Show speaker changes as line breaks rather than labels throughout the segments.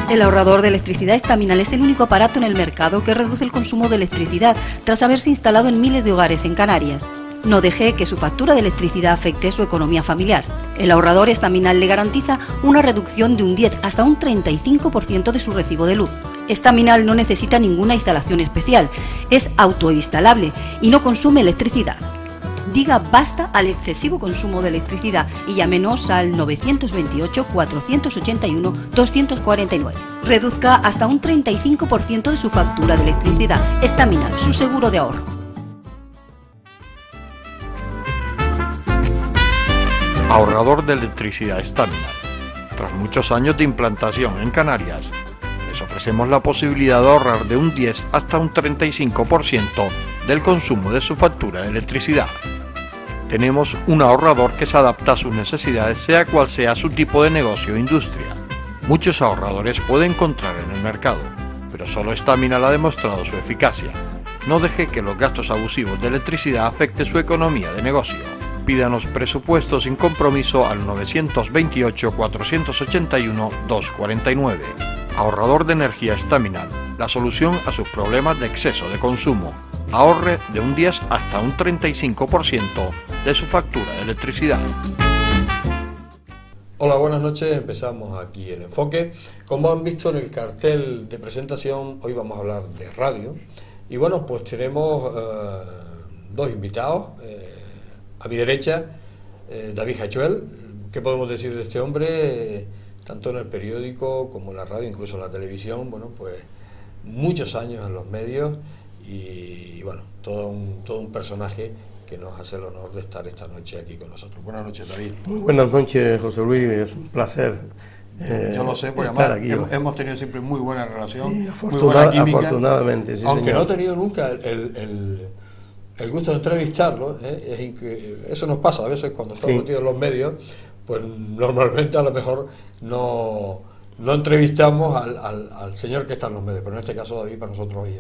El ahorrador de electricidad Estaminal es el único aparato en el mercado que reduce el consumo de electricidad tras haberse instalado en miles de hogares en Canarias. No deje que su factura de electricidad afecte su economía familiar. El ahorrador Estaminal le garantiza una reducción de un 10 hasta un 35% de su recibo de luz. Estaminal no necesita ninguna instalación especial, es autoinstalable y no consume electricidad. Diga basta al excesivo consumo de electricidad y llámenos al 928-481-249. Reduzca hasta un 35% de su factura de electricidad. Estaminal, su seguro de ahorro.
Ahorrador de electricidad Estaminal. Tras muchos años de implantación en Canarias, les ofrecemos la posibilidad de ahorrar de un 10 hasta un 35% del consumo de su factura de electricidad. Tenemos un ahorrador que se adapta a sus necesidades, sea cual sea su tipo de negocio o industria. Muchos ahorradores puede encontrar en el mercado, pero solo Estaminal ha demostrado su eficacia. No deje que los gastos abusivos de electricidad afecten su economía de negocio. Pídanos presupuesto sin compromiso al 928-481-249. Ahorrador de energía Estaminal, la solución a sus problemas de exceso de consumo. Ahorre de un 10 hasta un 35% de su factura de electricidad.
Hola, buenas noches. Empezamos aquí el enfoque. Como han visto en el cartel de presentación, hoy vamos a hablar de radio. Y bueno, pues tenemos dos invitados. A mi derecha, David Hachuel. ¿Qué podemos decir de este hombre? Tanto en el periódico como en la radio, incluso en la televisión. Bueno, pues muchos años en los medios. Y bueno, todo un personaje que nos hace el honor de estar esta noche aquí con nosotros. Buenas noches, David.
Muy buenas noches, José Luis, es un placer.
Yo lo sé, porque además hemos tenido siempre muy buena relación,
sí,
muy buena química,
afortunadamente, sí,
aunque
señor.
no he tenido nunca el gusto de entrevistarlo, eso nos pasa a veces cuando estamos metidos en los medios, pues normalmente a lo mejor no entrevistamos al señor que está en los medios, pero en este caso, David, para nosotros hoy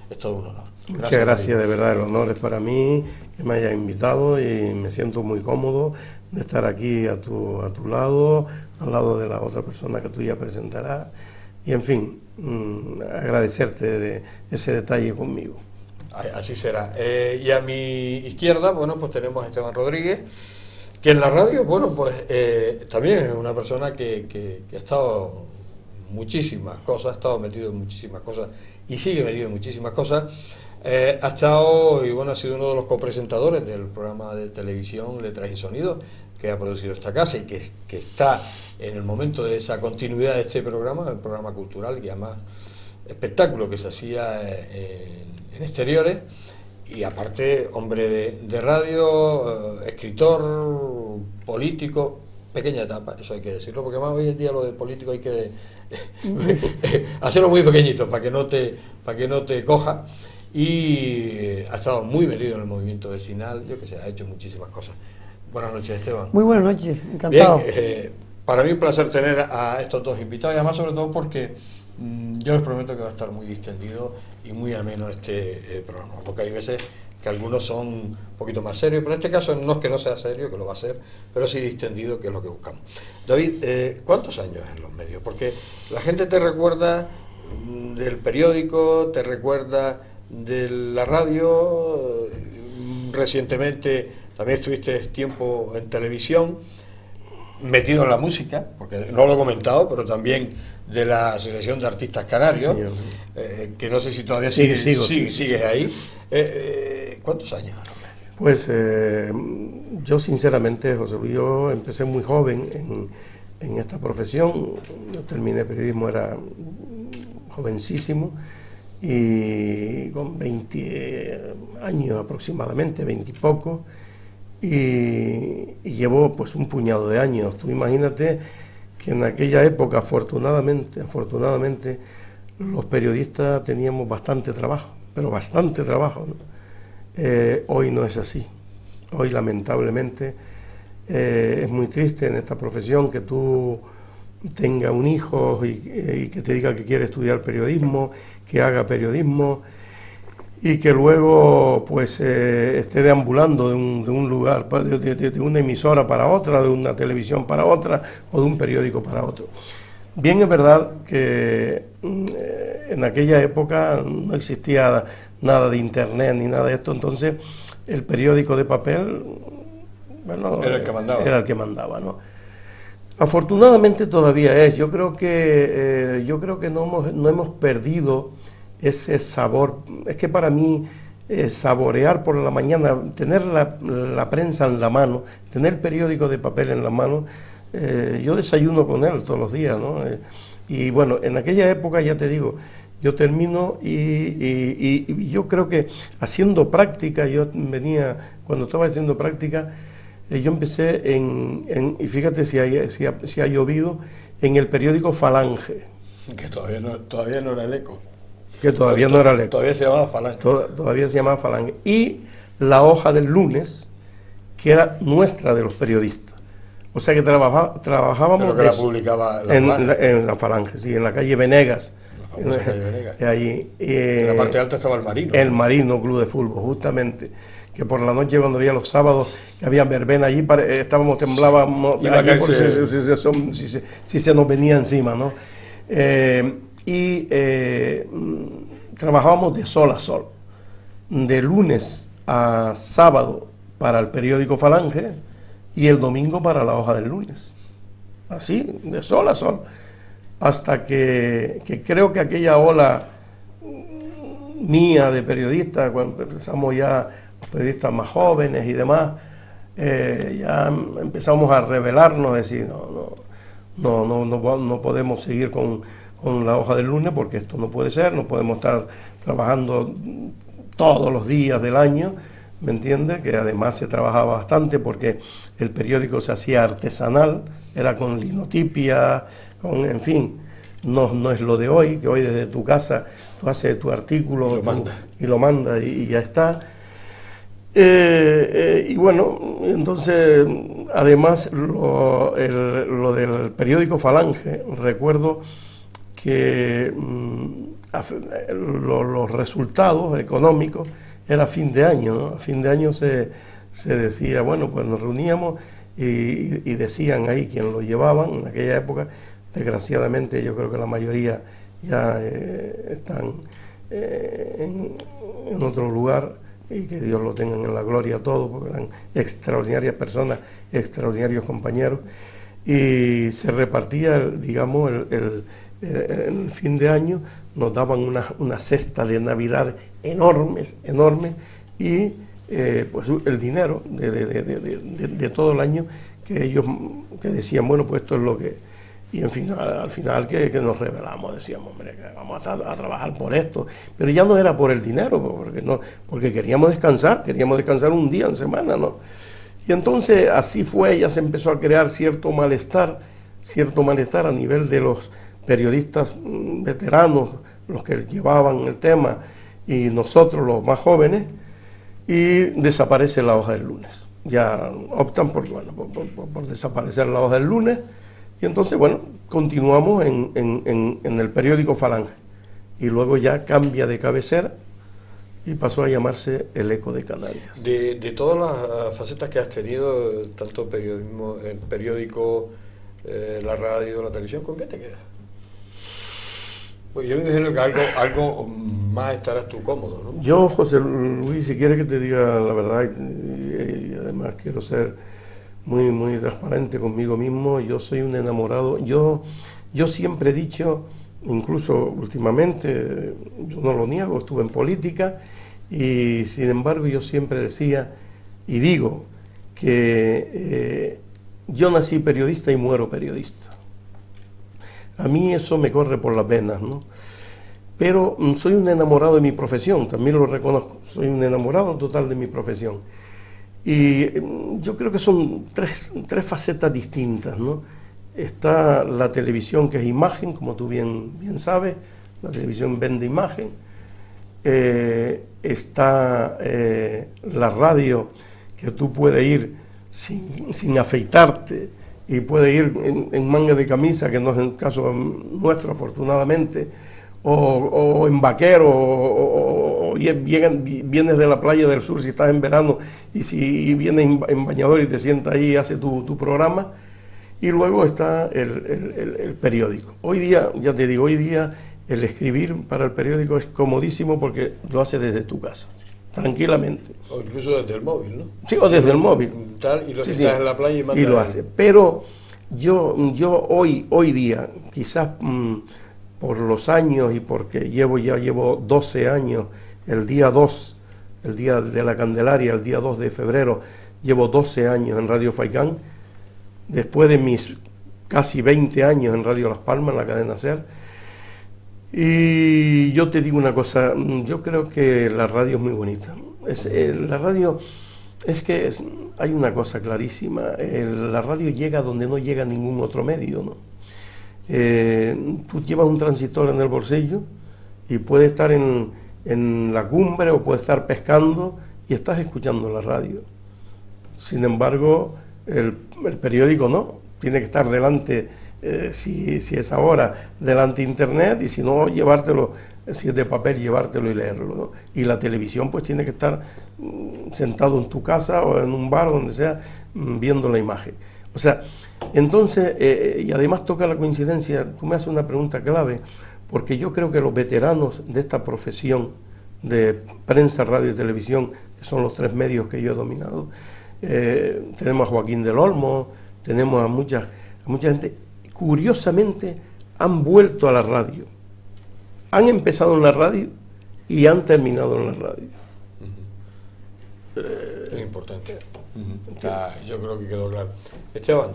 es todo un honor.
Muchas gracias, de verdad, el honor es para mí que me hayas invitado y me siento muy cómodo de estar aquí a tu lado, al lado de la otra persona que tú ya presentarás y en fin, agradecerte de ese detalle conmigo.
Así será. Y a mi izquierda, bueno, pues tenemos a Esteban Rodríguez, que en la radio, bueno, pues también es una persona que ha estado muchísimas cosas, ha estado metido en muchísimas cosas y sigue metido en muchísimas cosas. Ha estado, y bueno, ha sido uno de los copresentadores del programa de televisión Letras y Sonidos que ha producido esta casa y que está en el momento de esa continuidad de este programa, el programa cultural y además espectáculo que se hacía en exteriores. Y aparte, hombre de radio, escritor, político, pequeña etapa, eso hay que decirlo, porque más hoy en día lo de político hay que hacerlo muy pequeñito para que no te coja. Y ha estado muy metido en el movimiento vecinal, yo que sé, ha hecho muchísimas cosas. Buenas noches, Esteban.
Muy buenas noches, encantado.
Bien, para mí un placer tener a estos dos invitados y además sobre todo porque yo les prometo que va a estar muy distendido y muy ameno este programa, porque hay veces que algunos son un poquito más serios, pero en este caso no es que no sea serio, que lo va a ser, pero sí distendido, que es lo que buscamos. David, ¿cuántos años en los medios? Porque la gente te recuerda del periódico, te recuerda de la radio, recientemente también estuviste tiempo en televisión, metido en la música, porque no lo he comentado, pero también de la Asociación de Artistas Canarios, sí, que no sé si todavía sigues ahí. ¿Cuántos años en los medios?
Pues yo sinceramente, José Luis, yo empecé muy joven en esta profesión. Yo terminé periodismo, era jovencísimo, y con 20 años aproximadamente, 20 y poco, y llevo pues un puñado de años. Tú imagínate que en aquella época, afortunadamente, los periodistas teníamos bastante trabajo, pero bastante trabajo, ¿no? Hoy no es así. Hoy, lamentablemente, es muy triste en esta profesión que tú tengas un hijo y que te diga que quiere estudiar periodismo, que haga periodismo, y que luego pues esté deambulando de un lugar, de una emisora para otra, de una televisión para otra, o de un periódico para otro. Bien, es verdad que en aquella época no existía nada de internet ni nada de esto, entonces el periódico de papel, bueno,
era el que mandaba,
¿no? Afortunadamente todavía es. Yo creo que no hemos perdido ese sabor. Es que para mí saborear por la mañana, tener la prensa en la mano, tener el periódico de papel en la mano, yo desayuno con él todos los días, ¿no? Y bueno, en aquella época, ya te digo, yo termino y yo creo que haciendo práctica, cuando estaba haciendo práctica, yo empecé y fíjate si ha llovido, en el periódico Falange.
Que todavía no era el Eco.
Que todavía no era el Eco.
Todavía se llamaba Falange.
Todavía se llamaba Falange. Y la hoja del lunes, que era nuestra, de los periodistas. O sea que trabajábamos...
Pero que la publicaba
en la Falange, sí, en la calle Venegas.
La famosa calle Venegas.
Allí,
en la parte alta estaba el Marino.
El Marino Club de Fútbol, justamente. Que por la noche, cuando había los sábados, que había verbena allí, temblábamos si se nos venía encima, ¿no? Trabajábamos de sol a sol, de lunes a sábado para el periódico Falange y el domingo para la hoja del lunes, así, de sol a sol, hasta que creo que aquella ola mía de periodistas, cuando empezamos ya los periodistas más jóvenes y demás, ya empezamos a rebelarnos, decir, no podemos seguir con la hoja del lunes, porque esto no puede ser, no podemos estar trabajando todos los días del año, ¿me entiendes? Que además se trabajaba bastante porque el periódico se hacía artesanal, era con linotipia, en fin, no es lo de hoy, que hoy desde tu casa tú haces tu artículo y lo mandas y ya está. Y bueno, entonces, además, lo del periódico Falange, recuerdo que los resultados económicos era fin de año, ¿no? A fin de año se decía, bueno, pues nos reuníamos y decían ahí quién lo llevaban. En aquella época, desgraciadamente, yo creo que la mayoría ya están en otro lugar, y que Dios lo tenga en la gloria a todos, porque eran extraordinarias personas, extraordinarios compañeros, y se repartía, digamos, el fin de año, nos daban una cesta de Navidad enormes, y pues el dinero de todo el año, que ellos que decían, bueno, pues esto es lo que... Y en fin, al final que nos rebelamos, decíamos, hombre, que vamos a trabajar por esto. Pero ya no era por el dinero, porque queríamos descansar un día en semana, ¿no? Y entonces así fue, ya se empezó a crear cierto malestar a nivel de los periodistas veteranos, los que llevaban el tema, y nosotros los más jóvenes, y desaparece la hoja del lunes. Ya optan por desaparecer la hoja del lunes. Y entonces, bueno, continuamos en el periódico Falange y luego ya cambia de cabecera y pasó a llamarse El Eco de Canarias.
De todas las facetas que has tenido, tanto periodismo, el periódico, la radio, la televisión, ¿con qué te quedas? Pues yo me imagino que algo más estarás tú cómodo, ¿no?
Yo, José Luis, si quieres que te diga la verdad, y además quiero ser muy, muy transparente conmigo mismo, yo soy un enamorado. Yo siempre he dicho, incluso últimamente, yo no lo niego, estuve en política, y sin embargo yo siempre decía y digo que yo nací periodista y muero periodista. A mí eso me corre por las venas, ¿no? Pero soy un enamorado de mi profesión, también lo reconozco, soy un enamorado total de mi profesión. Y yo creo que son tres facetas distintas, ¿no? Está la televisión, que es imagen, como tú bien sabes, la televisión vende imagen. Está la radio, que tú puedes ir sin afeitarte y puedes ir en manga de camisa, que no es el caso nuestro afortunadamente, o en vaquero, o vienes de la playa del sur si estás en verano, y si vienes en bañador y te sientas ahí y haces tu programa. Y luego está el periódico. Hoy día, ya te digo, hoy día el escribir para el periódico es comodísimo porque lo haces desde tu casa, tranquilamente.
O incluso desde el móvil, ¿no?
Sí, o desde el móvil.
Y lo estás en la playa y
lo hace. Pero yo hoy día, quizás por los años y porque llevo 12 años, el día 2, el día de la Candelaria, el día 2 de febrero, llevo 12 años en Radio Faikán, después de mis casi 20 años en Radio Las Palmas, en la cadena SER. Y yo te digo una cosa, yo creo que la radio es muy bonita. La radio, hay una cosa clarísima, la radio llega donde no llega ningún otro medio, ¿no? Tú llevas un transistor en el bolsillo y puedes estar en la cumbre o puedes estar pescando y estás escuchando la radio. Sin embargo, el periódico no, tiene que estar delante, si es ahora, delante de internet, y si no, llevártelo, si es de papel, llevártelo y leerlo, ¿no? Y la televisión pues tiene que estar sentado en tu casa o en un bar, donde sea, viendo la imagen. O sea, entonces, y además toca la coincidencia, tú me haces una pregunta clave, porque yo creo que los veteranos de esta profesión de prensa, radio y televisión, que son los tres medios que yo he dominado, tenemos a Joaquín del Olmo, tenemos a mucha gente, curiosamente han vuelto a la radio, han empezado en la radio y han terminado en la radio.
Es importante. Yo creo que quedó claro. Esteban,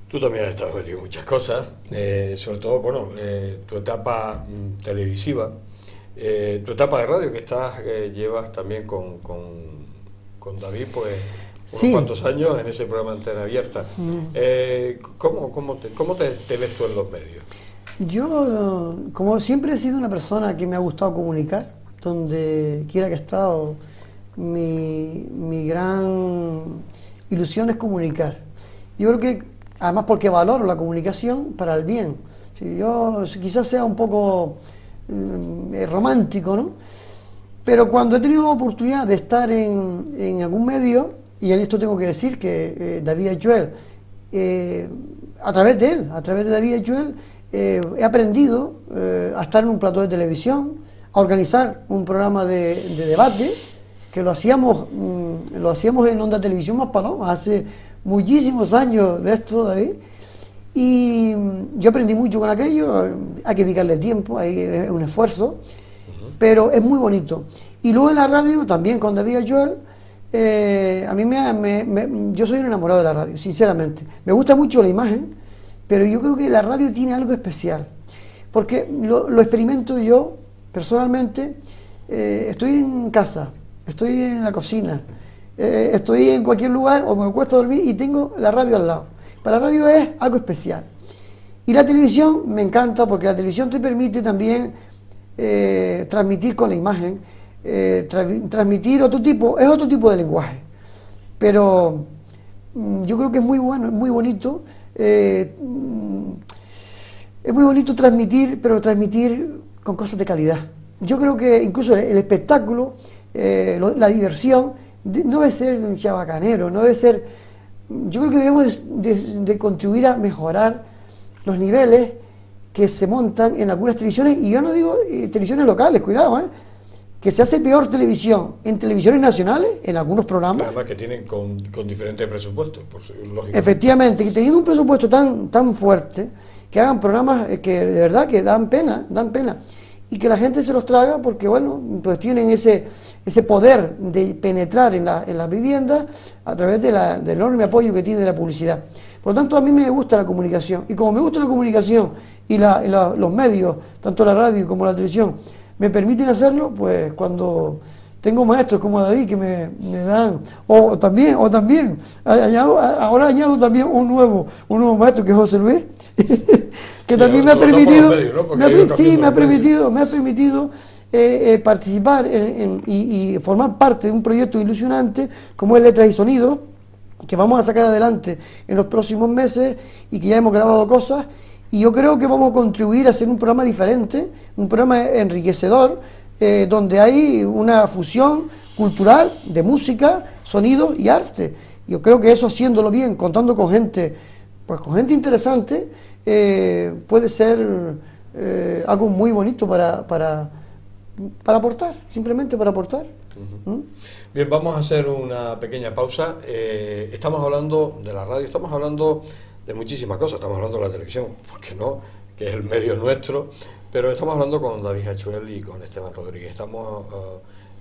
tú también has estado metido en muchas cosas, sobre todo, bueno, tu etapa televisiva, tu etapa de radio que llevas también con David, pues unos cuantos años en ese programa Antena Abierta. ¿Cómo te ves tú en los medios?
Yo, como siempre he sido una persona que me ha gustado comunicar, donde quiera que he estado, mi gran ilusión es comunicar. Yo creo que, además porque valoro la comunicación para el bien. Yo quizás sea un poco romántico, ¿no? Pero cuando he tenido la oportunidad de estar en algún medio, y en esto tengo que decir que David Ayuel, a través de David Ayuel, he aprendido a estar en un plató de televisión, a organizar un programa de debate, que lo hacíamos en Onda Televisión Maspalomas, hace muchísimos años de esto, David, y yo aprendí mucho con aquello. Hay que dedicarle tiempo, es un esfuerzo, pero es muy bonito. Y luego en la radio, también con David Ayuel, a mí yo soy un enamorado de la radio, sinceramente. Me gusta mucho la imagen, pero yo creo que la radio tiene algo especial, porque lo experimento yo personalmente. Estoy en casa, estoy en la cocina, estoy en cualquier lugar o me acuesto a dormir y tengo la radio al lado. Para la radio es algo especial. Y la televisión me encanta, porque la televisión te permite también transmitir con la imagen, transmitir otro tipo de lenguaje. Pero yo creo que es muy bueno, es muy bonito es muy bonito transmitir, pero transmitir con cosas de calidad. Yo creo que incluso el espectáculo, la diversión, no debe ser un chabacanero, no debe ser... Yo creo que debemos de contribuir a mejorar los niveles que se montan en algunas televisiones, y yo no digo televisiones locales, cuidado, que se hace peor televisión en televisiones nacionales, en algunos programas.
Además que tienen con diferentes presupuestos, lógicamente.
Efectivamente, que teniendo un presupuesto tan fuerte, que hagan programas que de verdad que dan pena, y que la gente se los traga porque, bueno, pues tienen ese poder de penetrar en las viviendas a través del enorme apoyo que tiene la publicidad. Por lo tanto, a mí me gusta la comunicación, y como me gusta la comunicación y los medios, tanto la radio como la televisión, me permiten hacerlo, pues cuando tengo maestros como David que me dan, o también, ahora añado también un nuevo maestro que es José Luis, que también me ha permitido, me ha permitido participar y formar parte de un proyecto ilusionante como es Letras y Sonidos, que vamos a sacar adelante en los próximos meses y que ya hemos grabado cosas, y yo creo que vamos a contribuir a hacer un programa diferente, un programa enriquecedor, donde hay una fusión cultural de música, sonido y arte. Yo creo que eso, haciéndolo bien, contando con gente, pues con gente interesante, puede ser algo muy bonito para aportar, simplemente para aportar.
Bien, vamos a hacer una pequeña pausa. Estamos hablando de la radio, estamos hablando de muchísimas cosas, estamos hablando de la televisión, ¿por qué no?, que es el medio nuestro, pero estamos hablando con David Hachuel y con Esteban Rodríguez. Estamos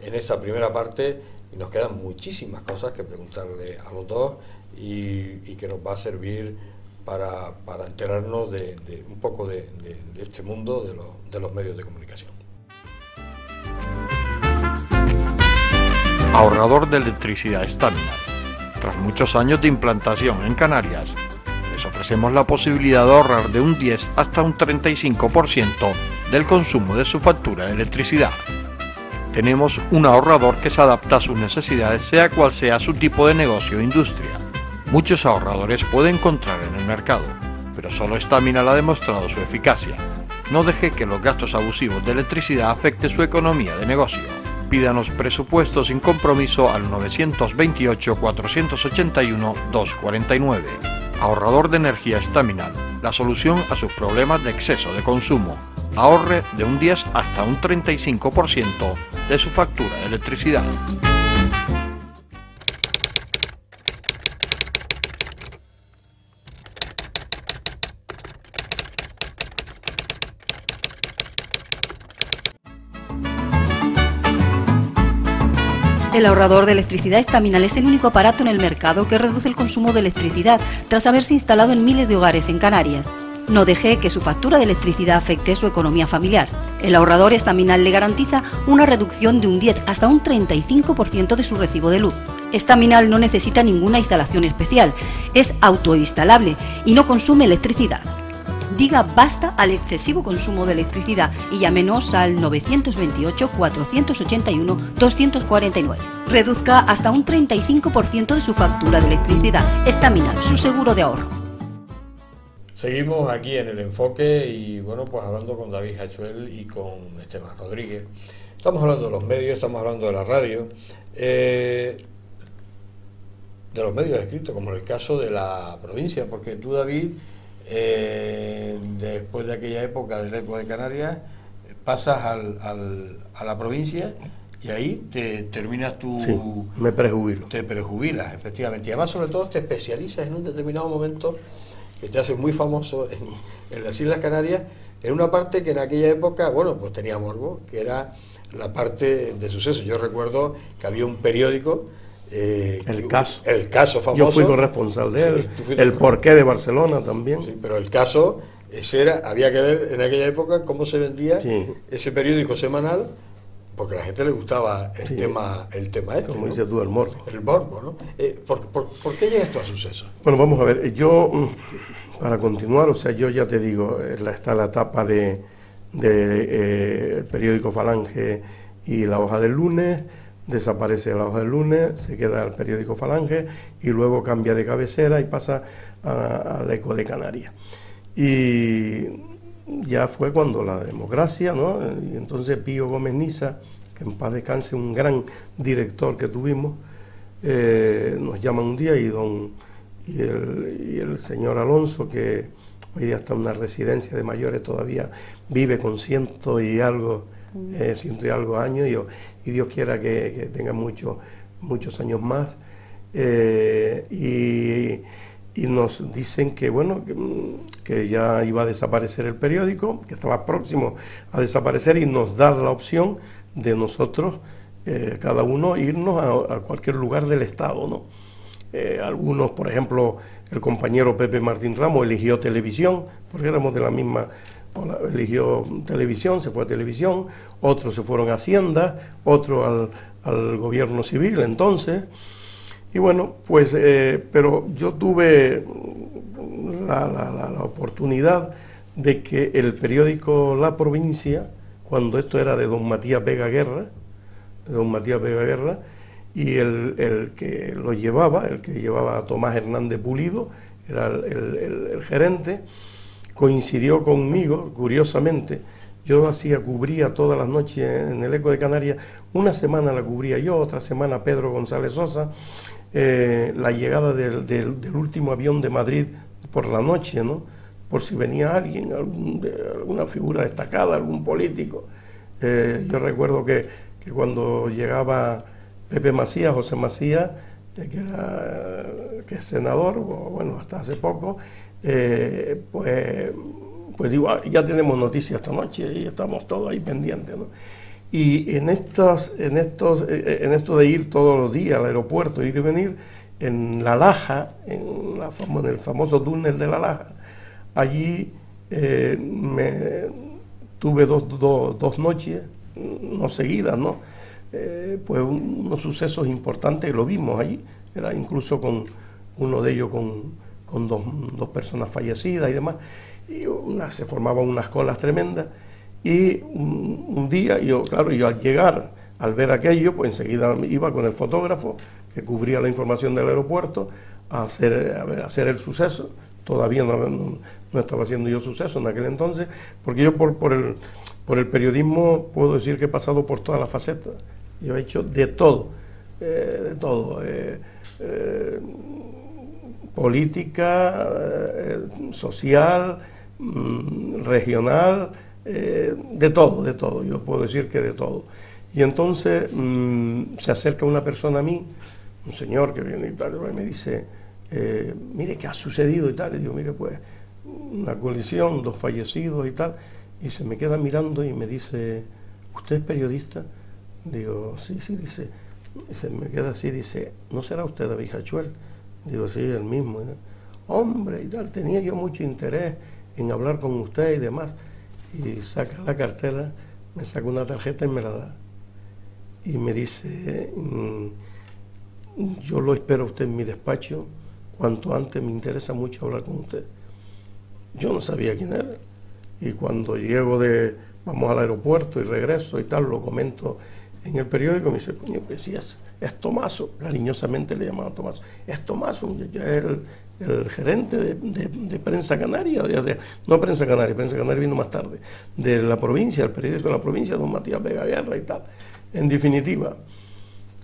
en esta primera parte y nos quedan muchísimas cosas que preguntarle a los dos y que nos va a servir para enterarnos de un poco de este mundo de los medios de comunicación.
Ahorrador de electricidad Staminar. Tras muchos años de implantación en Canarias, les ofrecemos la posibilidad de ahorrar de un 10 hasta un 35% del consumo de su factura de electricidad. Tenemos un ahorrador que se adapta a sus necesidades, sea cual sea su tipo de negocio o industria. Muchos ahorradores puede encontrar en el mercado, pero solo Staminar ha demostrado su eficacia. No deje que los gastos abusivos de electricidad afecten su economía de negocio. Pídanos presupuesto sin compromiso al 921-481-249. Ahorrador de energía Staminar, la solución a sus problemas de exceso de consumo. Ahorre de un 10 hasta un 35% de su factura de electricidad.
El ahorrador de electricidad Staminar es el único aparato en el mercado que reduce el consumo de electricidad tras haberse instalado en miles de hogares en Canarias. No deje que su factura de electricidad afecte su economía familiar. El ahorrador Staminar le garantiza una reducción de un 10 hasta un 35% de su recibo de luz. Staminar no necesita ninguna instalación especial, es autoinstalable y no consume electricidad. Diga basta al excesivo consumo de electricidad y llámenos al 928-481-249. Reduzca hasta un 35% de su factura de electricidad. Staminar, su seguro de ahorro.
Seguimos aquí en El Enfoque y bueno, pues hablando con David Hachuel y con Esteban Rodríguez. Estamos hablando de los medios, estamos hablando de la radio, de los medios escritos, como en el caso de la provincia, porque tú, David, después de aquella época del Eco de Canarias, pasas a la provincia y ahí te terminas tu...
Sí, me prejubilo.
Te prejubilas, efectivamente. Y además, sobre todo, te especializas en un determinado momento que te haces muy famoso en las Islas Canarias, en una parte que en aquella época, bueno, pues tenía morbo, que era la parte de sucesos. Yo recuerdo que había un periódico... el caso famoso.
Yo fui corresponsal de él, el porqué de Barcelona también.
Sí, pero el caso, había que ver en aquella época cómo se vendía ese periódico semanal, porque a la gente le gustaba el tema este.
Como dices tú, el morbo.
El morbo, ¿no? ¿Por qué llega esto a sucesos?
Bueno, vamos a ver, yo, para continuar, o sea, yo ya te digo, está la etapa de el periódico Falange y La Hoja del Lunes. desaparece la Hoja del Lunes, se queda el periódico Falange y luego cambia de cabecera y pasa al Eco de Canarias. Y ya fue cuando la democracia, ¿no? Y entonces Pío Gómez Niza, que en paz descanse, un gran director que tuvimos, nos llama un día y el señor Alonso, que hoy día está en una residencia de mayores, todavía vive con ciento y algo años, y Dios quiera que tenga muchos años más, y nos dicen que bueno, que ya iba a desaparecer el periódico, que estaba próximo a desaparecer, y nos da la opción de nosotros, cada uno, irnos a cualquier lugar del Estado, ¿no? Algunos, por ejemplo, el compañero Pepe Martín Ramos eligió televisión, porque éramos de la misma, eligió televisión, se fue a televisión, otros se fueron a Hacienda, otros al gobierno civil entonces, y bueno, pues, pero yo tuve la oportunidad de que el periódico La Provincia, cuando esto era de don Matías Vega Guerra, y el que lo llevaba, el que llevaba a Tomás Hernández Pulido, era el gerente, coincidió conmigo, curiosamente. Yo cubría todas las noches en el Eco de Canarias, una semana la cubría yo, otra semana Pedro González Sosa, la llegada del último avión de Madrid por la noche, ¿no? Por si venía alguien, alguna figura destacada, algún político. Yo recuerdo que cuando llegaba Pepe Macías, José Macías, que es senador, bueno, hasta hace poco, pues digo, ya tenemos noticias esta noche y estamos todos ahí pendientes, ¿no? Y en esto de ir todos los días al aeropuerto, ir y venir, en La Laja, en el famoso túnel de La Laja, allí tuve dos noches, no seguidas, ¿no? Pues unos sucesos importantes, lo vimos allí, era incluso con uno de ellos con dos personas fallecidas y demás, y se formaban unas colas tremendas, y un día, yo al llegar, al ver aquello, pues enseguida iba con el fotógrafo que cubría la información del aeropuerto a hacer el suceso. Todavía no estaba haciendo yo suceso en aquel entonces, porque yo por el periodismo puedo decir que he pasado por todas las facetas. Yo he hecho de todo, política, social, regional, de todo, yo puedo decir que de todo. Y entonces se acerca una persona a mí, un señor que viene y tal, y me dice, mire, ¿qué ha sucedido y tal? Y digo, mire, pues, una colisión, 2 fallecidos y tal, y se me queda mirando y me dice, ¿usted es periodista? Digo, sí, dice, y se me queda así, dice, ¿no será usted David Hachuel? Digo, sí, el mismo. Hombre, y tal, tenía yo mucho interés en hablar con usted y demás. Y saca la cartera, me saca una tarjeta y me la da. Y me dice, yo lo espero a usted en mi despacho, cuanto antes, me interesa mucho hablar con usted. Yo no sabía quién era. Y cuando vamos al aeropuerto y regreso y tal, lo comento en el periódico, me dice, coño, pues sí, es Tomaso, cariñosamente le llamaban Tomaso, es Tomaso, ya es el gerente de Prensa Canaria, no Prensa Canaria vino más tarde, de La Provincia, el periódico de La Provincia, don Matías Vega Guerra y tal. En definitiva,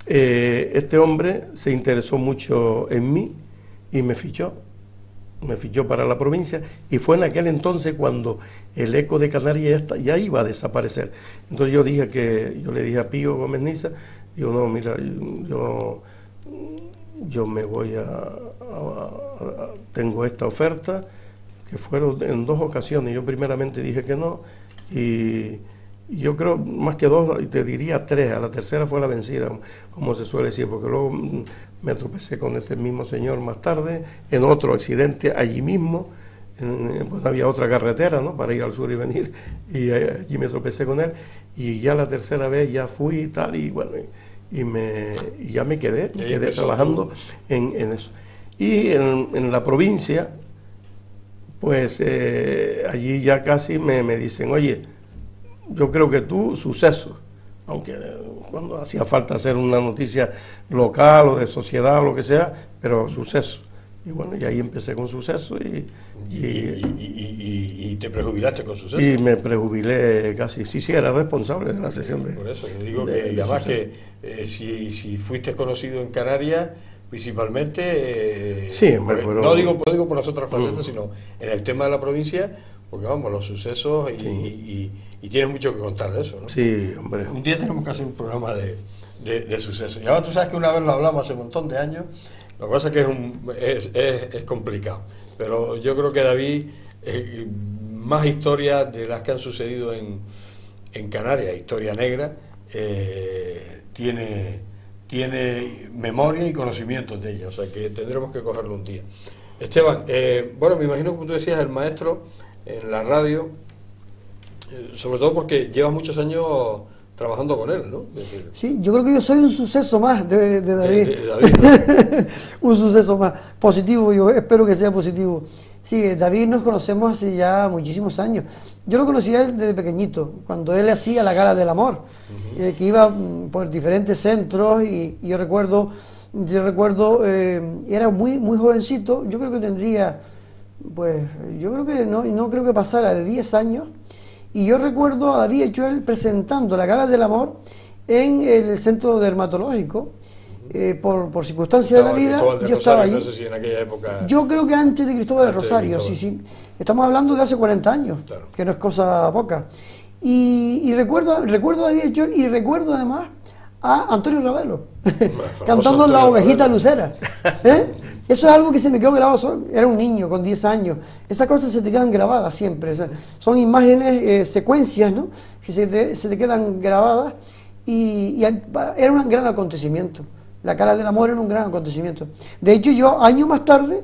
este hombre se interesó mucho en mí y me fichó para La Provincia, y fue en aquel entonces cuando el Eco de Canarias ya iba a desaparecer. Entonces yo le dije a Pío Gómez Niza, digo, no, mira, yo me voy tengo esta oferta, que fueron en 2 ocasiones. Yo primeramente dije que no, y yo creo más que 2, y te diría 3, a la tercera fue la vencida, como se suele decir, porque luego me tropecé con este mismo señor más tarde, en otro accidente allí mismo, pues había otra carretera, ¿no?, para ir al sur y venir, y allí me tropecé con él, y ya la tercera vez ya fui y tal, y bueno, y ya me quedé trabajando en eso. Y en La Provincia, pues allí ya casi me dicen, oye, yo creo que tú, suceso, aunque cuando hacía falta hacer una noticia local o de sociedad o lo que sea, pero suceso. Y bueno, y ahí empecé con Suceso y
te prejubilaste con Suceso.
Y me prejubilé casi, sí, era responsable de la sesión de...
Por eso, te digo que y además Suceso. Que si fuiste conocido en Canarias, principalmente...
sí, pero...
no digo por las otras facetas, sino en el tema de la provincia, porque vamos, los sucesos y tienes mucho que contar de eso, ¿no?
Sí, hombre.
Un día tenemos que hacer un programa de sucesos. Y ahora tú sabes que una vez lo hablamos hace un montón de años. Lo que pasa es que es complicado, pero yo creo que David, más historias de las que han sucedido en Canarias, historia negra, tiene memoria y conocimientos de ella, o sea que tendremos que cogerlo un día. Esteban, bueno, me imagino que tú decías el maestro en la radio, sobre todo porque llevas muchos años trabajando con él, ¿no?
Sí, yo creo que yo soy un suceso más de David.
De David, ¿no?
Un suceso más positivo, yo espero que sea positivo. Sí, David nos conocemos hace ya muchísimos años. Yo lo conocía desde pequeñito, cuando él hacía la Gala del Amor, que iba por diferentes centros y yo recuerdo, era muy jovencito, yo creo que tendría, pues, yo creo que no creo que pasara de 10 años. Y yo recuerdo a David Echuel presentando la Gala del Amor en el centro dermatológico, por circunstancias de la vida, yo estaba allí.
No sé si en aquella época...
Yo creo que antes de Cristóbal de Rosario, sí. Estamos hablando de hace 40 años, claro, que no es cosa poca. Y recuerdo a David Echuel y recuerdo además a Antonio Ravelo, cantando La Ovejita Lucera. Eso es algo que se me quedó grabado, era un niño con 10 años, esas cosas se te quedan grabadas siempre, o sea, son imágenes, secuencias, ¿no?, que se te quedan grabadas y era un gran acontecimiento, la Gala del Amor era un gran acontecimiento. De hecho yo años más tarde,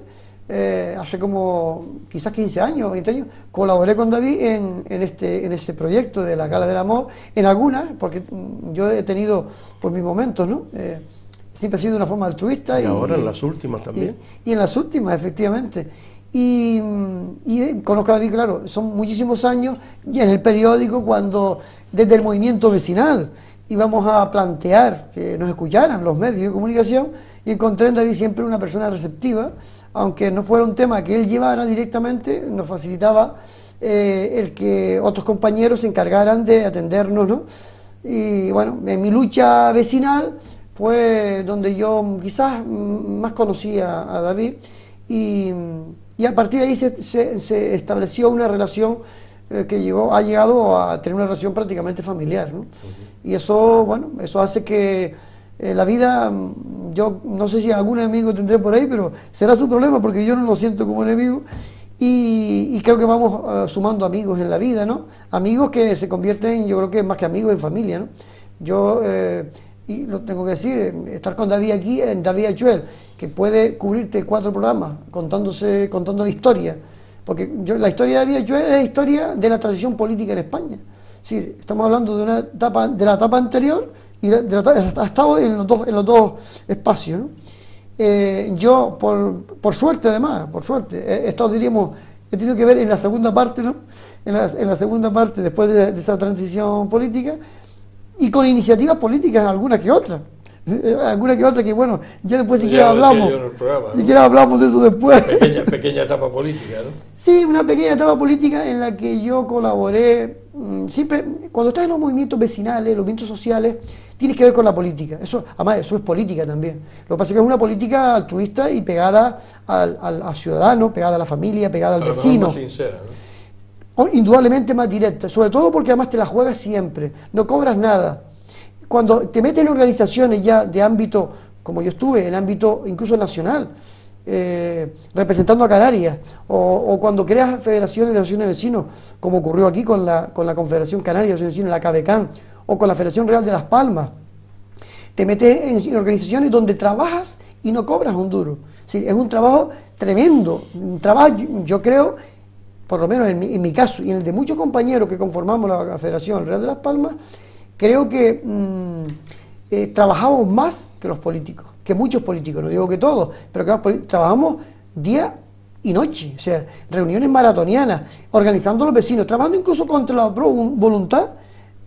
hace como quizás 15 años, 20 años, colaboré con David en ese proyecto de la Gala del Amor, en algunas, porque yo he tenido pues mis momentos, ¿no? Siempre ha sido de una forma altruista.
Y ahora en las últimas también.
Y en las últimas, efectivamente. Y conozco a David, claro, son muchísimos años, y en el periódico, cuando desde el movimiento vecinal íbamos a plantear que nos escucharan los medios de comunicación, y encontré en David siempre una persona receptiva, aunque no fuera un tema que él llevara directamente, nos facilitaba el que otros compañeros se encargaran de atendernos, ¿no? Y bueno, en mi lucha vecinal fue donde yo quizás más conocía a David y a partir de ahí se estableció una relación que ha llegado a tener una relación prácticamente familiar, ¿no? Y eso, bueno, eso hace que la vida, yo no sé si algún enemigo tendré por ahí, pero será su problema porque yo no lo siento como enemigo y creo que vamos sumando amigos en la vida, ¿no? Amigos que se convierten, yo creo que más que amigos, en familia, ¿no? Yo... y lo tengo que decir, estar con David aquí, en David Echuel, que puede cubrirte 4 programas contando la historia, porque la historia de David Echuel es la historia de la transición política en España. Sí, estamos hablando de la etapa anterior y ha estado en los dos espacios, ¿no? Yo, por suerte además, he estado, diríamos, he tenido que ver en la segunda parte, ¿no? En la segunda parte, después de esa transición política, y con iniciativas políticas, algunas que otras, que bueno, ya después si quieres hablamos, hablamos de eso después.
Pequeña etapa política, ¿no?
Sí, una pequeña etapa política en la que yo colaboré, siempre, cuando estás en los movimientos vecinales, los movimientos sociales, tienes que ver con la política, además eso es política también, lo que pasa es que es una política altruista y pegada al ciudadano, pegada a la familia, pegada al vecino.
Más sincera, ¿no?
Indudablemente más directa, sobre todo porque además te la juegas siempre, no cobras nada. Cuando te metes en organizaciones ya de ámbito, como yo estuve, en ámbito incluso nacional, representando a Canarias, o cuando creas federaciones de asociaciones de vecinos, como ocurrió aquí con la Confederación Canaria de Asociaciones de Vecinos, la CABECAN, o con la Federación Real de Las Palmas, te metes en organizaciones donde trabajas y no cobras un duro. Sí, es un trabajo tremendo, un trabajo, yo creo, por lo menos en mi caso y en el de muchos compañeros que conformamos la Federación Real de Las Palmas, creo que trabajamos más que los políticos, que muchos políticos, no digo que todos, pero que trabajamos día y noche, o sea, reuniones maratonianas, organizando a los vecinos, trabajando incluso contra la voluntad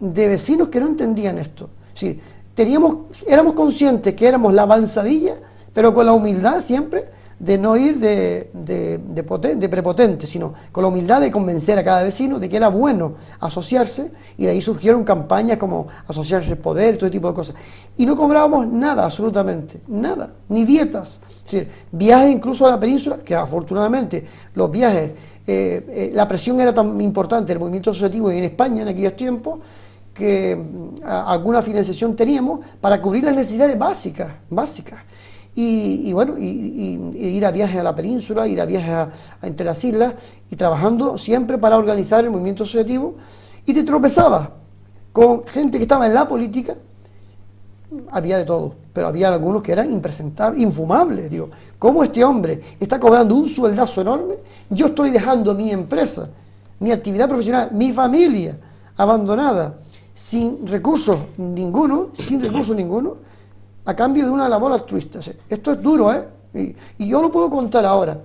de vecinos que no entendían esto. Sí, éramos conscientes que éramos la avanzadilla, pero con la humildad siempre de no ir de prepotente, sino con la humildad de convencer a cada vecino de que era bueno asociarse, y de ahí surgieron campañas como asociarse al poder, todo tipo de cosas. Y no cobrábamos nada, absolutamente, nada, ni dietas. Es decir, viajes incluso a la península, que afortunadamente los viajes, la presión era tan importante el movimiento asociativo en España en aquellos tiempos, que alguna financiación teníamos para cubrir las necesidades básicas. Y bueno, ir a viajes a la península, ir a viajes entre las islas, y trabajando siempre para organizar el movimiento asociativo. Y te tropezabas con gente que estaba en la política, había de todo, pero había algunos que eran impresentables, infumables. Digo, ¿cómo este hombre está cobrando un sueldazo enorme? Yo estoy dejando mi empresa, mi actividad profesional, mi familia abandonada, sin recursos ninguno, a cambio de una labor altruista. Esto es duro, ¿eh? Y yo lo puedo contar ahora.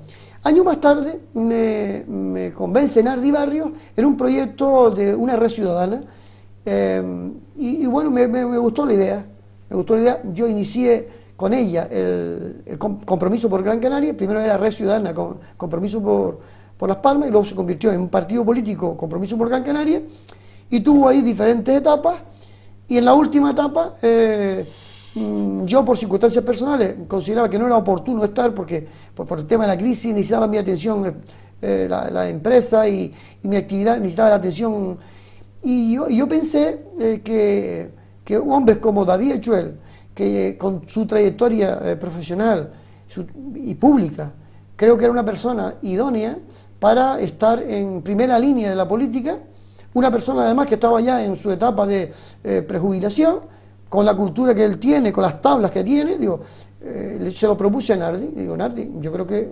Años más tarde me convence Nardi Barrios en un proyecto de una red ciudadana, y bueno, me gustó la idea. Yo inicié con ella el Compromiso por Gran Canaria. Primero era Red Ciudadana, Compromiso por Las Palmas, y luego se convirtió en un partido político, Compromiso por Gran Canaria, y tuvo ahí diferentes etapas. Y en la última etapa, yo por circunstancias personales consideraba que no era oportuno estar, porque por el tema de la crisis necesitaba mi atención, la empresa y mi actividad necesitaba la atención. Y yo pensé que hombres como David Echuel, que con su trayectoria profesional y pública, creo que era una persona idónea para estar en primera línea de la política, una persona además que estaba ya en su etapa de prejubilación, con la cultura que él tiene, con las tablas que tiene. Digo, se lo propuse a Nardi. Digo, Nardi, yo creo que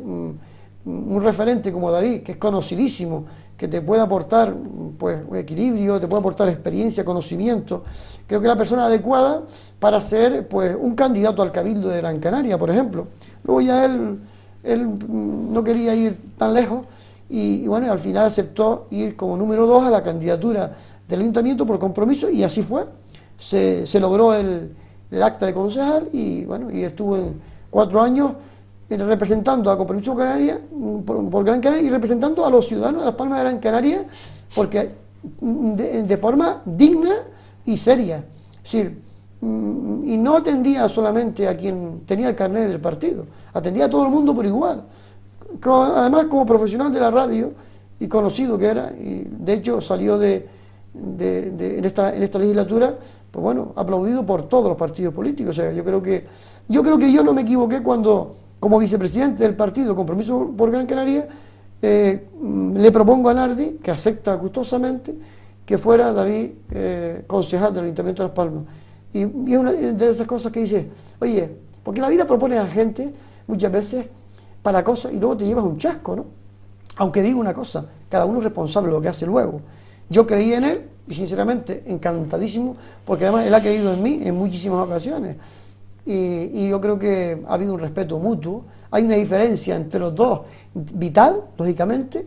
un referente como David, que es conocidísimo, que te puede aportar pues equilibrio, te puede aportar experiencia, conocimiento, creo que es la persona adecuada para ser pues un candidato al Cabildo de Gran Canaria, por ejemplo. Luego ya él no quería ir tan lejos, y bueno, al final aceptó ir como número 2 a la candidatura del ayuntamiento por compromiso, y así fue. Se logró el acta de concejal, y bueno, y estuvo en 4 años representando a Compromiso por Gran Canaria, y representando a los ciudadanos de Las Palmas de Gran Canaria, porque de forma digna y seria. Es decir, y no atendía solamente a quien tenía el carnet del partido, atendía a todo el mundo por igual. Además, como profesional de la radio y conocido que era, y de hecho salió en esta legislatura, pues bueno, aplaudido por todos los partidos políticos. O sea, yo creo que yo no me equivoqué cuando, como vicepresidente del partido Compromiso por Gran Canaria, le propongo a Nardi, que acepta gustosamente, que fuera David concejal del Ayuntamiento de Las Palmas. Y es una de esas cosas que dice, oye, porque la vida propone a gente muchas veces para cosas y luego te llevas un chasco, ¿no? Aunque digo una cosa, cada uno es responsable de lo que hace luego. Yo creí en él y sinceramente encantadísimo, porque además él ha creído en mí en muchísimas ocasiones. Y yo creo que ha habido un respeto mutuo. Hay una diferencia entre los dos vital, lógicamente.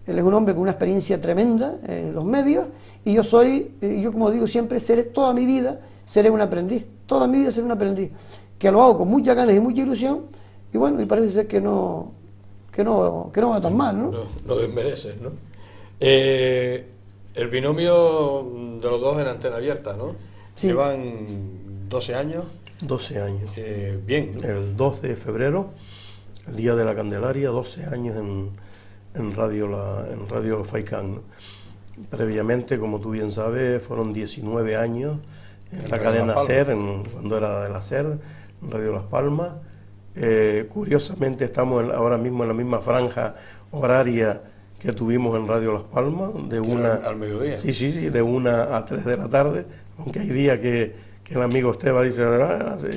Él es un hombre con una experiencia tremenda en los medios, y yo como digo siempre, toda mi vida seré un aprendiz, toda mi vida seré un aprendiz, que lo hago con muchas ganas y mucha ilusión, y bueno, y parece ser que no va tan mal, ¿no?
No desmereces, ¿no? El binomio de los dos en Antena Abierta, ¿no?
Sí.
Llevan 12 años.
12 años.
Bien, ¿no?
El 2 de febrero, el Día de la Candelaria, 12 años en Radio Faikán, ¿no? Previamente, como tú bien sabes, fueron 19 años en la cadena SER, cuando era de la SER, en Radio Las Palmas. Curiosamente estamos ahora mismo en la misma franja horaria que tuvimos en Radio Las Palmas, de
al mediodía.
Sí, de 1 a 3 de la tarde, aunque hay días que el amigo Esteban dice,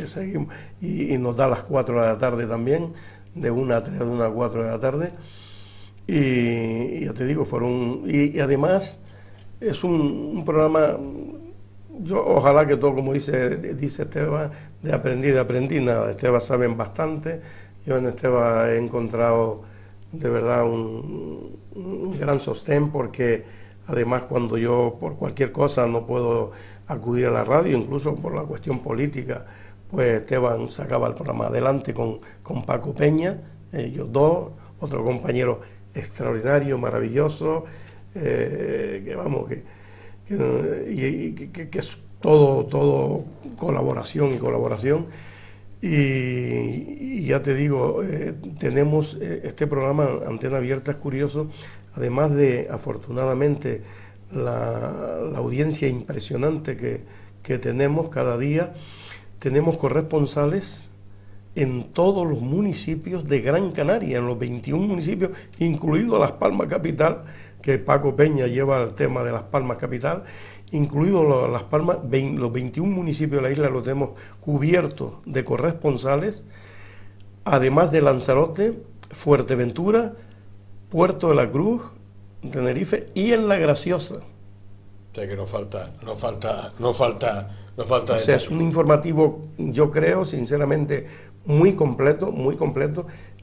seguimos, y nos da las 4 de la tarde también, de 1 a 3, de 1 a 4 de la tarde. Y ya te digo, y además es un programa, yo ojalá que todo, como dice Esteban, de aprendí nada. Esteban saben bastante, yo en Esteban he encontrado de verdad un gran sostén, porque Además, cuando yo por cualquier cosa no puedo acudir a la radio, incluso por la cuestión política, pues Esteban sacaba el programa adelante con Paco Peña, ellos dos, otro compañero extraordinario, maravilloso, que vamos, que es todo colaboración y colaboración. Y ya te digo, tenemos este programa Antena Abierta, es curioso, además de, afortunadamente, la audiencia impresionante que tenemos cada día, tenemos corresponsales en todos los municipios de Gran Canaria, en los 21 municipios, incluido Las Palmas Capital, que Paco Peña lleva el tema de Las Palmas Capital, incluido Las Palmas, los 21 municipios de la isla los tenemos cubiertos de corresponsales, además de Lanzarote, Fuerteventura, Puerto de la Cruz, Tenerife y en La Graciosa.
O sea que no falta.
O sea, es un informativo, yo creo, sinceramente, muy completo.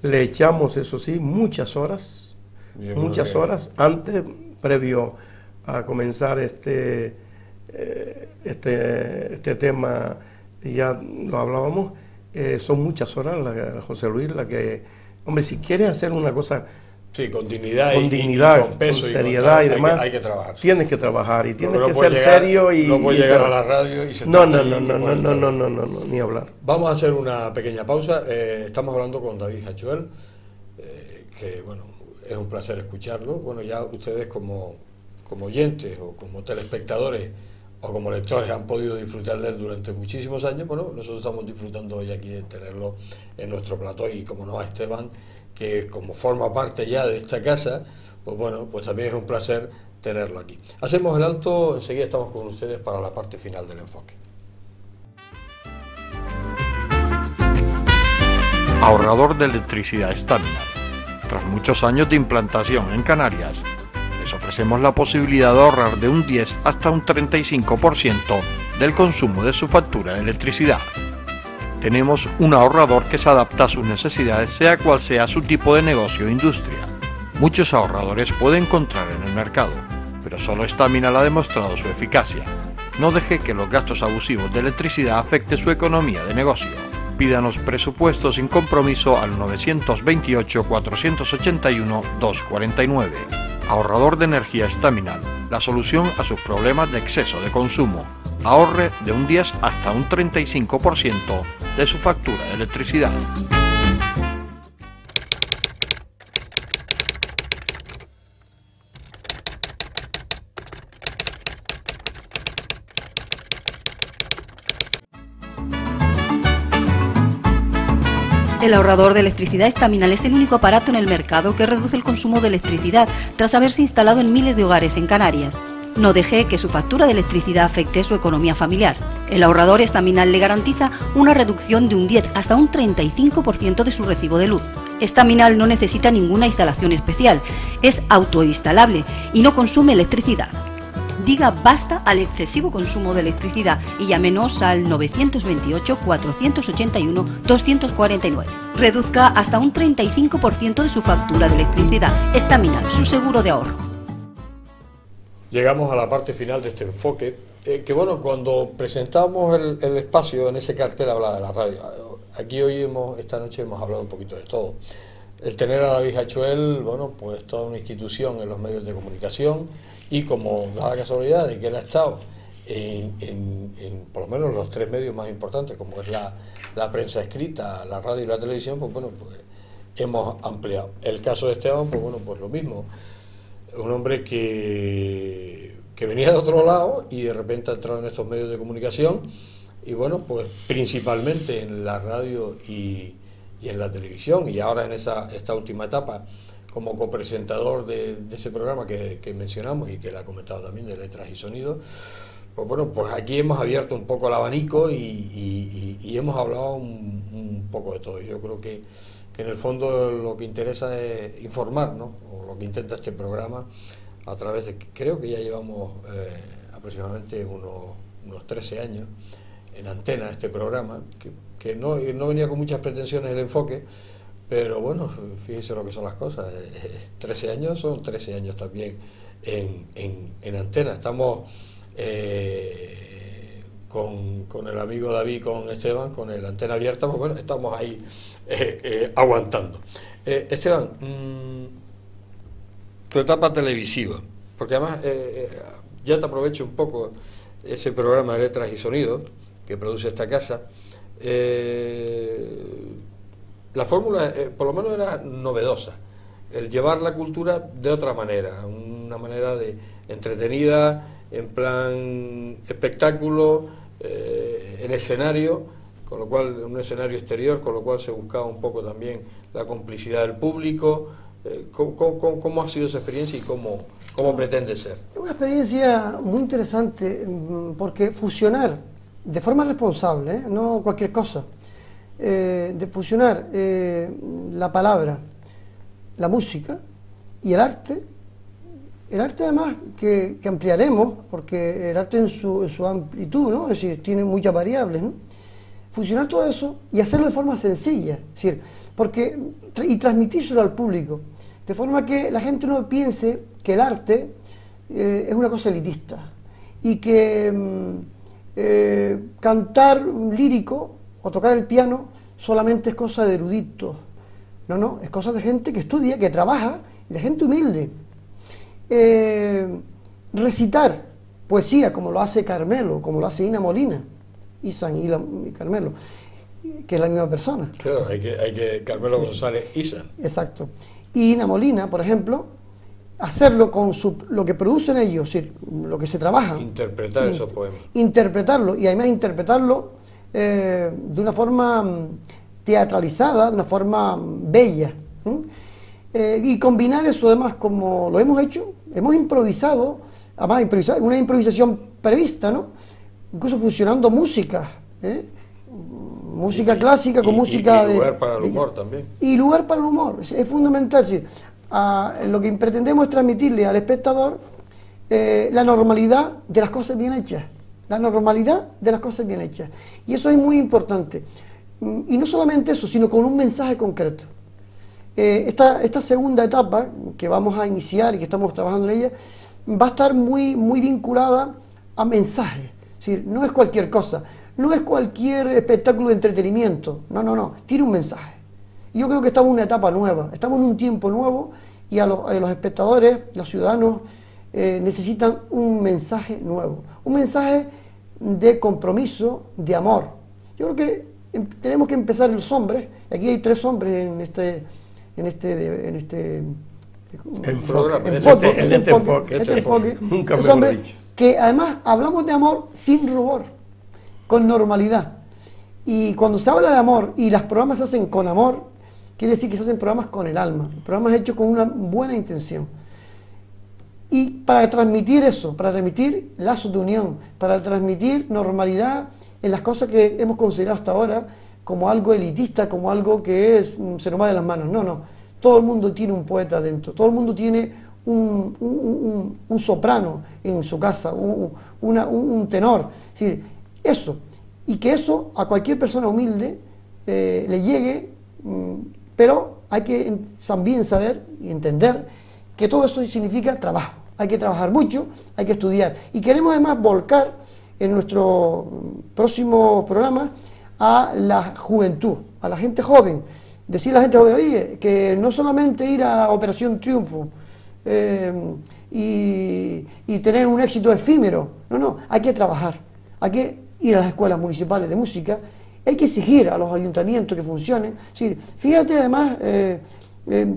Le echamos, eso sí, muchas horas antes, previo a comenzar este tema, ya lo hablábamos, son muchas horas, José Luis, la que, hombre, si quieres hacer una cosa...
Sí, con dignidad,
con peso, con seriedad y demás,
hay que trabajar.
Tienes que trabajar y tienes que ser serio y...
No puedes llegar a la radio y
No, ni hablar.
Vamos a hacer una pequeña pausa. Estamos hablando con David Hachuel, que bueno, es un placer escucharlo. Bueno, ya ustedes como oyentes o como telespectadores o como lectores han podido disfrutar de él durante muchísimos años. Bueno, nosotros estamos disfrutando hoy aquí de tenerlo en nuestro plató, y como no, a Esteban, que como forma parte ya de esta casa, pues bueno, pues también es un placer tenerlo aquí. Hacemos el alto, enseguida estamos con ustedes para la parte final del enfoque.
Ahorrador de electricidad Staminar. Tras muchos años de implantación en Canarias, les ofrecemos la posibilidad de ahorrar de un 10 hasta un 35% del consumo de su factura de electricidad. Tenemos un ahorrador que se adapta a sus necesidades, sea cual sea su tipo de negocio o industria. Muchos ahorradores puede encontrar en el mercado, pero solo Staminar ha demostrado su eficacia. No deje que los gastos abusivos de electricidad afecten su economía de negocio. Pídanos presupuesto sin compromiso al 921-481-249. Ahorrador de energía Staminar, la solución a sus problemas de exceso de consumo. Ahorre de un 10 hasta un 35% de su factura de electricidad.
El ahorrador de electricidad Staminar es el único aparato en el mercado que reduce el consumo de electricidad tras haberse instalado en miles de hogares en Canarias. No deje que su factura de electricidad afecte su economía familiar. El ahorrador Staminar le garantiza una reducción de un 10 hasta un 35% de su recibo de luz. Staminar no necesita ninguna instalación especial, es autoinstalable y no consume electricidad. Diga basta al excesivo consumo de electricidad y llámenos al 928-481-249. Reduzca hasta un 35% de su factura de electricidad. Staminar, su seguro de ahorro.
Llegamos a la parte final de este enfoque, que bueno, cuando presentamos el espacio en ese cartel hablaba de la radio. Aquí hoy esta noche hemos hablado un poquito de todo. El tener a David Hachuel, bueno, pues toda una institución en los medios de comunicación, y como da la casualidad de que él ha estado en por lo menos los 3 medios más importantes, como es la prensa escrita, la radio y la televisión, pues bueno, pues hemos ampliado. El caso de Esteban, pues bueno, pues lo mismo. Un hombre que venía de otro lado y de repente ha entrado en estos medios de comunicación, y bueno, pues principalmente en la radio y en la televisión, y ahora en esta última etapa como copresentador de ese programa que mencionamos y que le ha comentado también, de Letras y Sonidos. Pues bueno, pues aquí hemos abierto un poco el abanico y hemos hablado un poco de todo. Yo creo que en el fondo lo que interesa es informar, ¿no? O lo que intenta este programa a través de, creo que ya llevamos aproximadamente unos 13 años en antena este programa, que no venía con muchas pretensiones el enfoque, pero bueno, fíjese lo que son las cosas. 13 años son 13 años también en antena. Estamos con el amigo David, con Esteban, con el Antena Abierta, pues bueno, estamos ahí aguantando. Esteban, tu etapa televisiva, porque además ya te aprovecho un poco ese programa de Letras y Sonidos que produce esta casa. La fórmula por lo menos era novedosa, el llevar la cultura de otra manera, una manera de entretenida, en plan espectáculo, en escenario, con lo cual un escenario exterior, con lo cual se buscaba un poco también la complicidad del público. ¿Cómo ha sido esa experiencia y cómo pretende ser?
Es una experiencia muy interesante, porque fusionar de forma responsable, no cualquier cosa, de fusionar la palabra, la música y el arte además que ampliaremos, porque el arte en su amplitud, ¿no? Es decir, tiene muchas variables, ¿no? Fusionar todo eso y hacerlo de forma sencilla, es decir, y transmitírselo al público, de forma que la gente no piense que el arte es una cosa elitista y que cantar un lírico o tocar el piano solamente es cosa de eruditos. No, es cosa de gente que estudia, que trabaja, de gente humilde. Recitar poesía como lo hace Carmelo, como lo hace Ina Molina, Isan y Carmelo, que es la misma persona.
Claro, hay que Carmelo González Isan.
Exacto. Y Ina Molina, por ejemplo, hacerlo con lo que producen ellos, es decir, lo que se trabaja.
Interpretar esos poemas.
Interpretarlo, y además interpretarlo de una forma teatralizada, de una forma bella. Y combinar eso además como lo hemos hecho, hemos improvisado, además una improvisación prevista, ¿no? Incluso fusionando música, música clásica con música
y lugar para el humor también.
Y lugar para el humor, es fundamental. Es decir, lo que pretendemos es transmitirle al espectador la normalidad de las cosas bien hechas, la normalidad de las cosas bien hechas. Y eso es muy importante. Y no solamente eso, sino con un mensaje concreto. Esta segunda etapa que vamos a iniciar y que estamos trabajando en ella va a estar muy vinculada a mensajes. Es decir, no es cualquier cosa, no es cualquier espectáculo de entretenimiento, no, tiene un mensaje. Y yo creo que estamos en una etapa nueva, estamos en un tiempo nuevo y a los espectadores, los ciudadanos, necesitan un mensaje nuevo, un mensaje de compromiso, de amor. Yo creo que tenemos que empezar los hombres, aquí hay 3 hombres en este enfoque,
nunca
tres hombres que además hablamos de amor sin rubor, con normalidad. Y cuando se habla de amor y los programas se hacen con amor, quiere decir que se hacen programas con el alma, programas hechos con una buena intención. Y para transmitir eso, para transmitir lazos de unión, para transmitir normalidad en las cosas que hemos considerado hasta ahora como algo elitista, como algo que se nos va de las manos. No, todo el mundo tiene un poeta dentro, todo el mundo tiene un soprano en su casa, un tenor. Es decir, eso, y que eso a cualquier persona humilde le llegue, pero hay que también saber y entender que todo eso significa trabajo. Hay que trabajar mucho, hay que estudiar. Y queremos además volcar en nuestro próximo programa a la juventud, a la gente joven. Decirle a la gente joven, oye, que no solamente ir a Operación Triunfo y tener un éxito efímero, no, hay que trabajar, hay que ir a las escuelas municipales de música, hay que exigir a los ayuntamientos que funcionen. Sí, fíjate además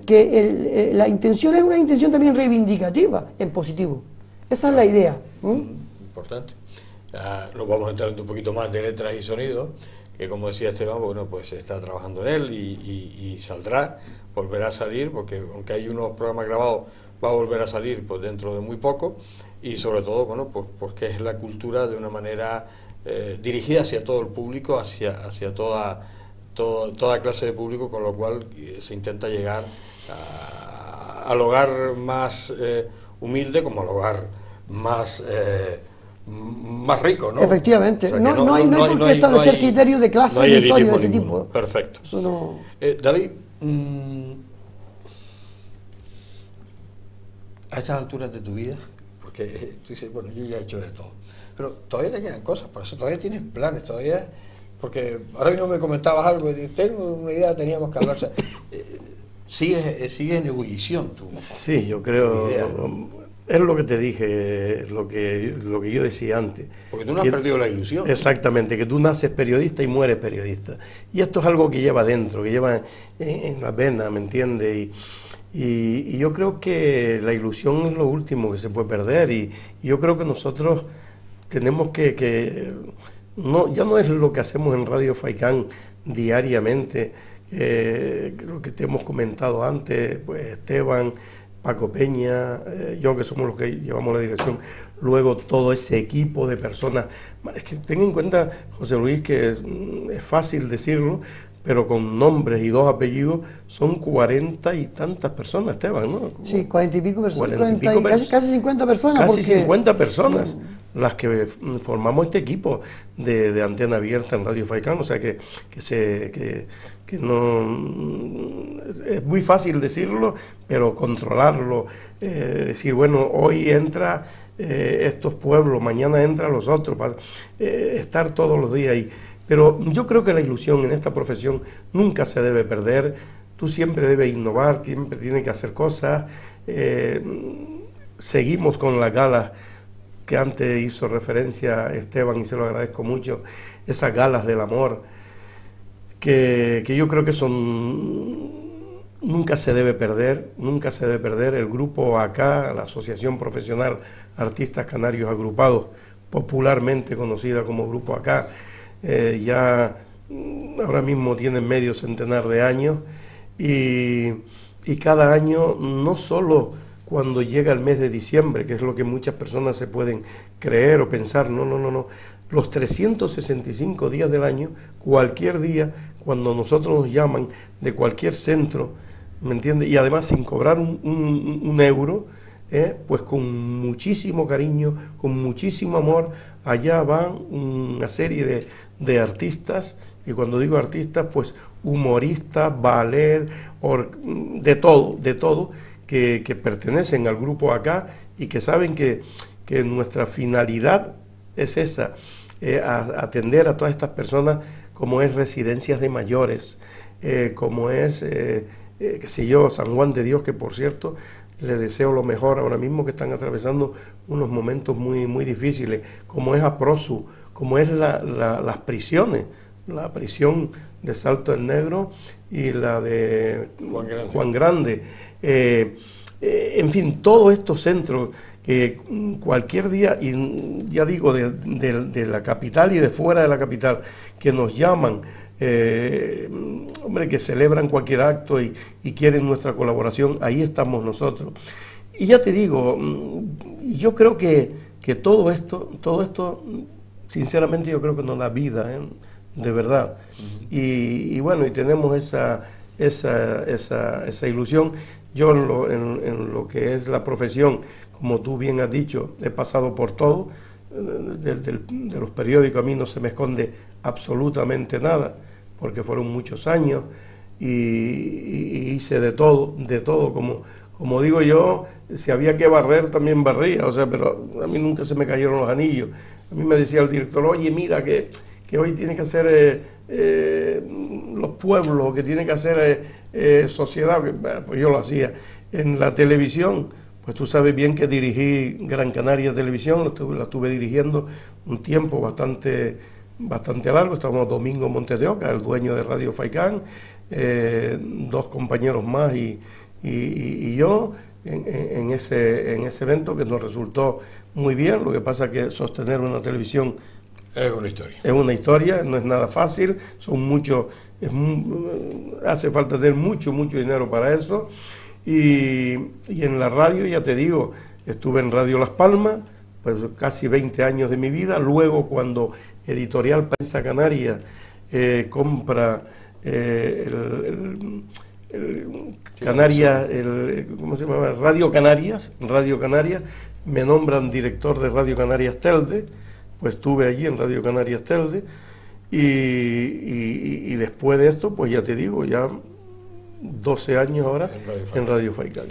que la intención es una intención también reivindicativa, en positivo. Esa es la idea.
Importante. Nos vamos a entrar un poquito más de letras y sonidos, que como decía Esteban, bueno, pues está trabajando en él y saldrá, volverá a salir, porque aunque hay unos programas grabados, va a volver a salir pues dentro de muy poco, y sobre todo, bueno, pues porque es la cultura de una manera dirigida hacia todo el público, hacia toda clase de público, con lo cual se intenta llegar al hogar más humilde como al hogar más rico, ¿no?
Efectivamente, o sea, no hay por qué establecer criterios de clase ni historia de ese tipo.
Perfecto.
Eso no...
David, A estas alturas de tu vida, porque tú dices, bueno, yo ya he hecho de todo, pero todavía te quedan cosas, por eso todavía tienes planes, todavía, porque ahora mismo me comentabas algo, y tengo una idea, teníamos que hablar, o sea, sigues en ebullición tú.
Sí, yo creo, es lo que te dije, lo que yo decía antes.
Porque tú no has perdido la ilusión.
Exactamente, que tú naces periodista y mueres periodista. Y esto es algo que lleva dentro, que lleva en las venas, ¿me entiendes? Y yo creo que la ilusión es lo último que se puede perder, y yo creo que nosotros tenemos no, ya no es lo que hacemos en Radio Faikán diariamente, lo que te hemos comentado antes, pues Esteban, Paco Peña, yo, que somos los que llevamos la dirección, luego todo ese equipo de personas. Es que ten en cuenta, José Luis, que es fácil decirlo, pero con nombres y 2 apellidos son 40 y tantas personas, Esteban, ¿no?
Sí, 40 y pico personas,
casi
50 personas.
Casi 50 personas las que formamos este equipo de Antena Abierta en Radio Faikán, o sea que no es muy fácil decirlo, pero controlarlo, decir, bueno, hoy entra estos pueblos, mañana entra los otros, estar todos los días ahí. Pero yo creo que la ilusión en esta profesión nunca se debe perder. Tú siempre debes innovar, siempre tienes que hacer cosas. Seguimos con las galas que antes hizo referencia Esteban, y se lo agradezco mucho, esas galas del amor, que yo creo que nunca se debe perder, nunca se debe perder. El grupo acá, la Asociación Profesional Artistas Canarios Agrupados, popularmente conocida como Grupo acá, ya ahora mismo tienen medio centenar de años, y cada año, no solo cuando llega el mes de diciembre, que es lo que muchas personas se pueden creer o pensar, no, los 365 días del año, cualquier día, cuando nosotros nos llaman de cualquier centro, ¿me entiendes? Y además sin cobrar un euro, pues con muchísimo cariño, con muchísimo amor, allá van una serie de artistas, y cuando digo artistas, pues humoristas, ballet, de todo, que pertenecen al grupo acá, y que saben que nuestra finalidad es esa, atender a todas estas personas, como es residencias de mayores, como es, qué sé yo, San Juan de Dios, que por cierto les deseo lo mejor ahora mismo, que están atravesando unos momentos muy, muy difíciles, como es Aprosu, como es las prisiones, la prisión de Salto del Negro y la de Juan Grande. En fin, todos estos centros que cualquier día, y ya digo, de la capital y de fuera de la capital, que nos llaman, hombre, que celebran cualquier acto y quieren nuestra colaboración, ahí estamos nosotros. Y ya te digo, yo creo que todo esto, sinceramente, yo creo que nos da vida, de verdad. Y bueno, y tenemos esa ilusión. Yo en lo que es la profesión, como tú bien has dicho, he pasado por todo. De los periódicos a mí no se me esconde absolutamente nada, porque fueron muchos años, y hice de todo, como digo yo, si había que barrer también barría, o sea, pero a mí nunca se me cayeron los anillos. A mí me decía el director, oye, mira que hoy tiene que hacer los pueblos, que tiene que hacer sociedad, pues yo lo hacía. En la televisión, pues tú sabes bien que dirigí Gran Canaria Televisión, la estuve dirigiendo un tiempo bastante largo. Estábamos Domingo Montes de Oca, el dueño de Radio Faikán, 2 compañeros más y yo en ese evento, que nos resultó muy bien. Lo que pasa es que sostener una televisión
es una historia.
Es una historia, no es nada fácil, hace falta tener mucho dinero para eso. Y en la radio, ya te digo, estuve en Radio Las Palmas, pues casi 20 años de mi vida. Luego, cuando Editorial Prensa Canaria compra ¿cómo se llama? Radio Canarias, me nombran director de Radio Canarias Telde. Pues estuve allí en Radio Canarias Telde, y después de esto, pues ya te digo, ya 12 años ahora en Radio Faicán.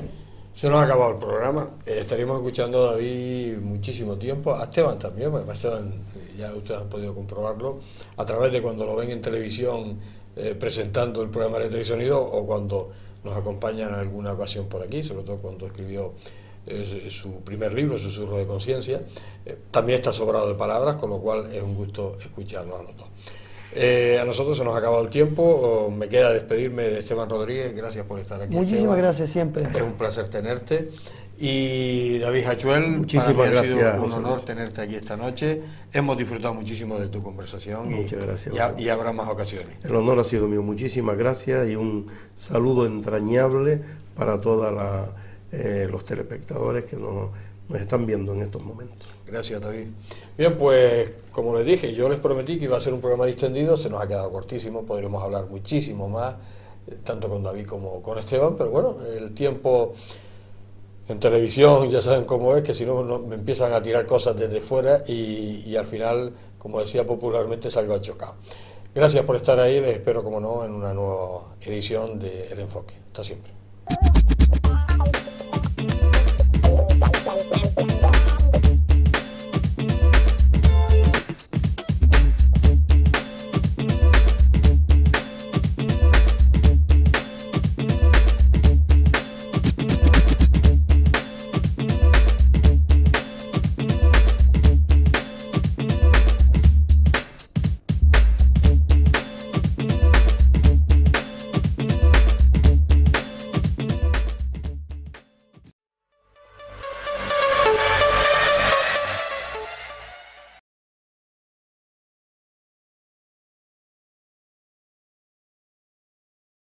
Se nos ha acabado el programa. Estaríamos escuchando a David muchísimo tiempo, a Esteban también, porque Esteban, ya ustedes han podido comprobarlo, a través de cuando lo ven en televisión presentando el programa de Letra y Sonido, o cuando nos acompañan en alguna ocasión por aquí, sobre todo cuando escribió su primer libro, Susurro de Conciencia. También está sobrado de palabras, con lo cual es un gusto escucharlo a los dos. A nosotros se nos ha acabado el tiempo. Me queda despedirme de Esteban Rodríguez. Gracias por estar aquí.
Muchísimas
Esteban.
Gracias siempre.
Es un placer tenerte. Y David Hachuel,
muchísimas
para mí ha
gracias,
sido un honor tenerte aquí esta noche. Hemos disfrutado muchísimo de tu conversación.
Muchas gracias.
Y habrá más ocasiones.
El honor ha sido mío. Muchísimas gracias y un saludo entrañable para todos los telespectadores que nos están viendo en estos momentos.
Gracias, David. Bien, pues como les dije, yo les prometí que iba a ser un programa distendido, se nos ha quedado cortísimo, podríamos hablar muchísimo más, tanto con David como con Esteban, pero bueno, el tiempo en televisión ya saben cómo es, que si no me empiezan a tirar cosas desde fuera y al final, como decía popularmente, salgo achocado. Gracias por estar ahí, les espero, como no, en una nueva edición de El Enfoque. Hasta siempre.